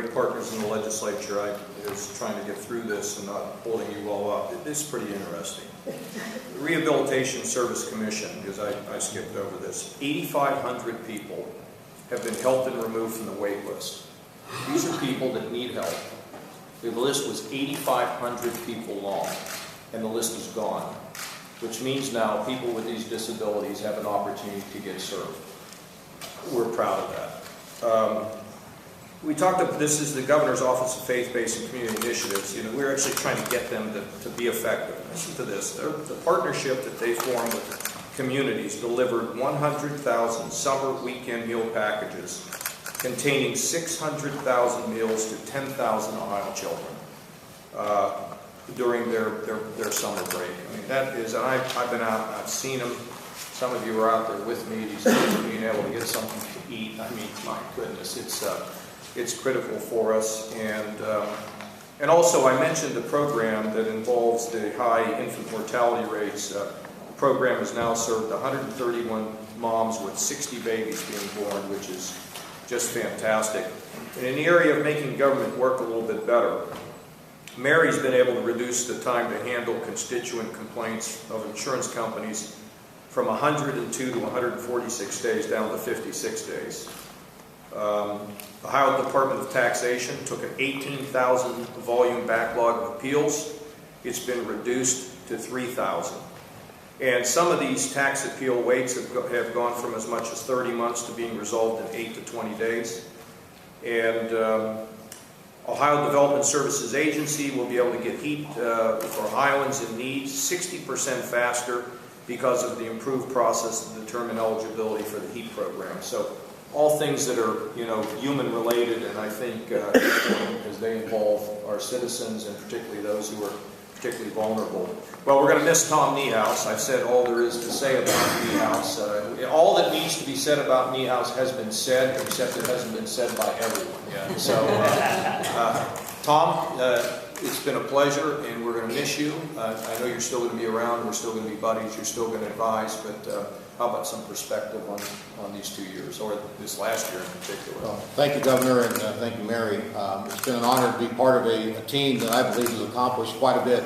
great partners in the legislature. I was trying to get through this and not holding you all up. It is pretty interesting. The Rehabilitation Service Commission, because I skipped over this, 8,500 people have been helped and removed from the wait list. These are people that need help. The list was 8,500 people long, and the list is gone, which means now people with these disabilities have an opportunity to get served. We're proud of that. We talked about, this is the Governor's Office of Faith-Based and Community Initiatives. You know, we're actually trying to get them to be effective. Listen to this. The partnership that they formed with communities delivered 100,000 summer weekend meal packages containing 600,000 meals to 10,000 Ohio children during their summer break. I mean, that is, and I've been out and I've seen them. Some of you are out there with me. These kids are being able to get something to eat. I mean, my goodness, it's critical for us. And also, I mentioned a program that involves the high infant mortality rates. The program has now served 131 moms with 60 babies being born, which is just fantastic. And in the area of making government work a little bit better, Mary's been able to reduce the time to handle constituent complaints of insurance companies from 102 to 146 days down to 56 days. Ohio Department of Taxation took an 18,000 volume backlog of appeals. It's been reduced to 3,000. And some of these tax appeal waits have gone from as much as 30 months to being resolved in 8 to 20 days. And Ohio Development Services Agency will be able to get heat for Ohioans in need 60% faster because of the improved process to determine eligibility for the HEAP program. So all things that are, you know, human related, and I think because they involve our citizens and particularly those who are particularly vulnerable. Well, we're going to miss Tom Niehaus. I've said all there is to say about Niehaus. All that needs to be said about Niehaus has been said, except it hasn't been said by everyone yet. So, Tom, it's been a pleasure, and we're going to miss you. I know you're still going to be around. We're still going to be buddies. You're still going to advise, but how about some perspective on these 2 years, or this last year in particular? Well, thank you, Governor, and thank you, Mary. It's been an honor to be part of a team that I believe has accomplished quite a bit,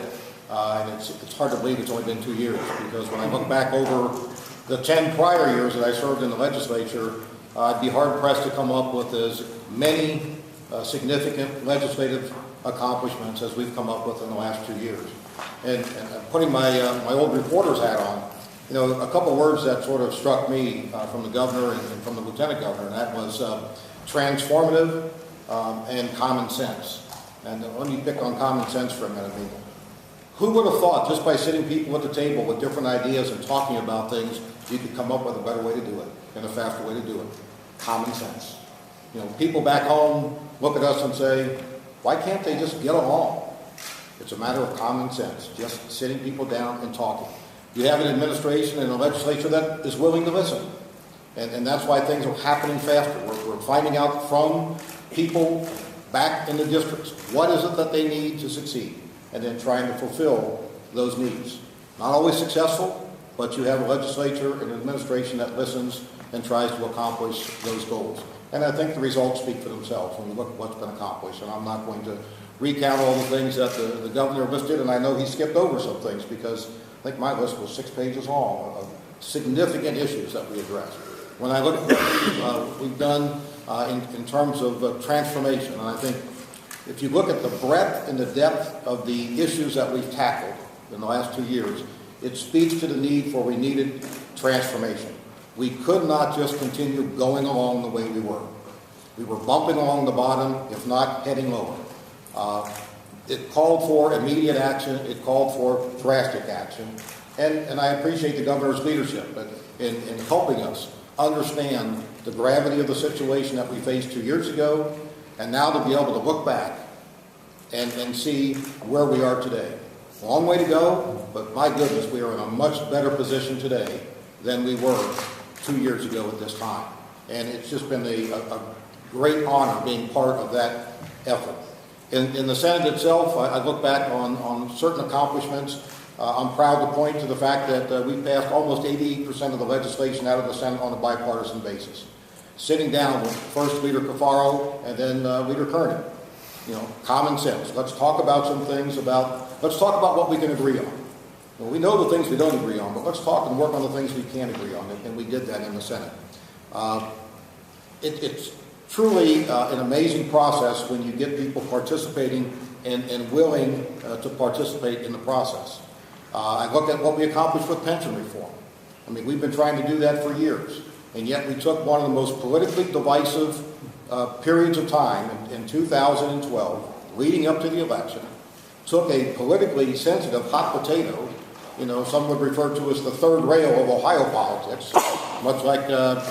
and it's hard to believe it's only been 2 years, because when I look back over the 10 prior years that I served in the legislature, I'd be hard-pressed to come up with as many significant legislative accomplishments as we've come up with in the last 2 years. And putting my old reporter's hat on, you know, a couple of words that sort of struck me from the governor and from the lieutenant governor, and that was transformative and common sense. And let me pick on common sense for a minute. I mean, who would have thought, just by sitting people at the table with different ideas and talking about things, you could come up with a better way to do it and a faster way to do it? Common sense. You know, people back home look at us and say, why can't they just get along? It's a matter of common sense, just sitting people down and talking. You have an administration and a legislature that is willing to listen. And that's why things are happening faster. We're finding out from people back in the districts, what is it that they need to succeed? And then trying to fulfill those needs. Not always successful, but you have a legislature and an administration that listens and tries to accomplish those goals. And I think the results speak for themselves when we look at what's been accomplished. And I'm not going to recount all the things that the governor listed, and I know he skipped over some things because I think my list was 6 pages long of significant issues that we addressed. When I look at what we've done in terms of transformation, and I think if you look at the breadth and the depth of the issues that we've tackled in the last 2 years, it speaks to the need for we needed transformation. We could not just continue going along the way we were. We were bumping along the bottom, if not heading lower. It called for immediate action. It called for drastic action. And I appreciate the governor's leadership in helping us understand the gravity of the situation that we faced 2 years ago, and now to be able to look back and see where we are today. Long way to go, but my goodness, we are in a much better position today than we were 2 years ago at this time. And it's just been a great honor being part of that effort. In the Senate itself, I look back on certain accomplishments. I'm proud to point to the fact that we passed almost 88% of the legislation out of the Senate on a bipartisan basis. sitting down with first Leader Cafaro and then Leader Kernan. You know, common sense. Let's talk about some things let's talk about what we can agree on. Well, we know the things we don't agree on, but let's talk and work on the things we can agree on, and we did that in the Senate. It's truly an amazing process when you get people participating and willing to participate in the process. I look at what we accomplished with pension reform. I mean, we've been trying to do that for years, and yet we took one of the most politically divisive periods of time in 2012, leading up to the election, took a politically sensitive hot potato, you know, some would refer to as the third rail of Ohio politics, much like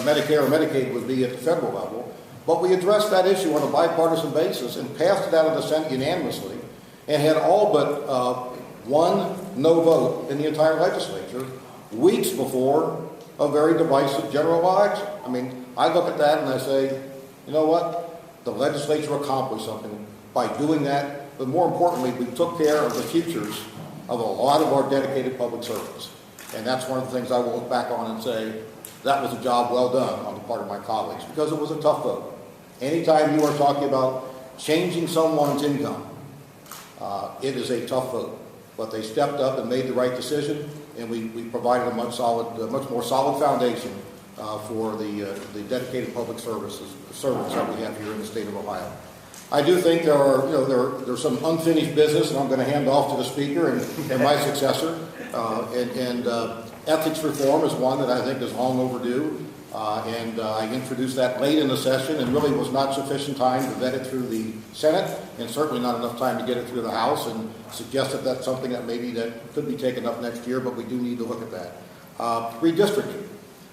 Medicare or Medicaid would be at the federal level. But we addressed that issue on a bipartisan basis and passed it out of the Senate unanimously and had all but one no vote in the entire legislature weeks before a very divisive general election. I mean, I look at that and I say, you know what? The legislature accomplished something by doing that, but more importantly, we took care of the futures of a lot of our dedicated public servants. And that's one of the things I will look back on and say, that was a job well done on the part of my colleagues, because it was a tough vote. Anytime you are talking about changing someone's income, it is a tough vote. But they stepped up and made the right decision, and we provided a much more solid foundation for the dedicated public servants that we have here in the state of Ohio. I do think there's some unfinished business, and I'm going to hand off to the speaker and my successor. Ethics reform is one that I think is long overdue, and I introduced that late in the session, and really was not sufficient time to vet it through the Senate, and certainly not enough time to get it through the House, and suggested that's something that that could be taken up next year, but we do need to look at that. Redistricting.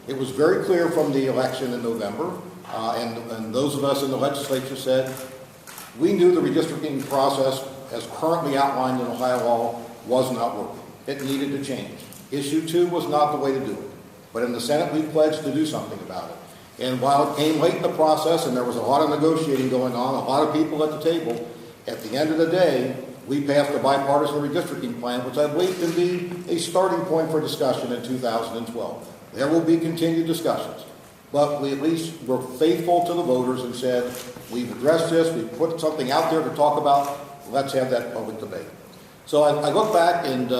It was very clear from the election in November, and those of us in the legislature said, we knew the redistricting process, as currently outlined in Ohio law, was not working. It needed to change. Issue 2 was not the way to do it. But in the Senate, we pledged to do something about it. And while it came late in the process, and there was a lot of negotiating going on, a lot of people at the table, at the end of the day, we passed a bipartisan redistricting plan, which I believe can be a starting point for discussion in 2012. There will be continued discussions. But we at least were faithful to the voters and said, we've addressed this, we've put something out there to talk about, let's have that public debate. So I look back, and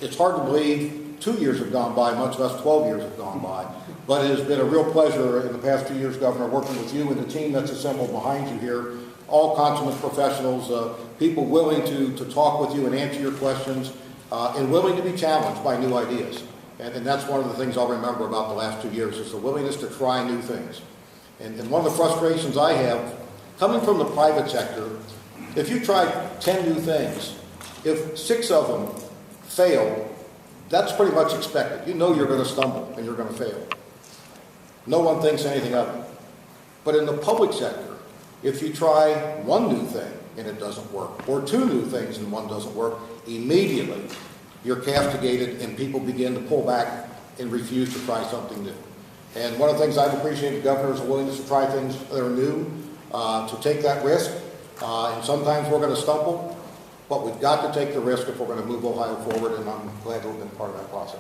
it's hard to believe 2 years have gone by, much less 12 years have gone by. But it has been a real pleasure in the past 2 years, Governor, working with you and the team that's assembled behind you here, all consummate professionals, people willing to talk with you and answer your questions, and willing to be challenged by new ideas. And that's one of the things I'll remember about the last 2 years, is the willingness to try new things. And one of the frustrations I have, coming from the private sector, if you try 10 new things, if 6 of them fail, that's pretty much expected. You know you're going to stumble and you're going to fail. No one thinks anything of it. But in the public sector, if you try 1 new thing and it doesn't work, or 2 new things and 1 doesn't work, immediately you're castigated and people begin to pull back and refuse to try something new. And one of the things I've appreciated, Governor, is a willingness to try things that are new, to take that risk. And sometimes we're going to stumble, but we've got to take the risk if we're going to move Ohio forward, and I'm glad to have been part of that process.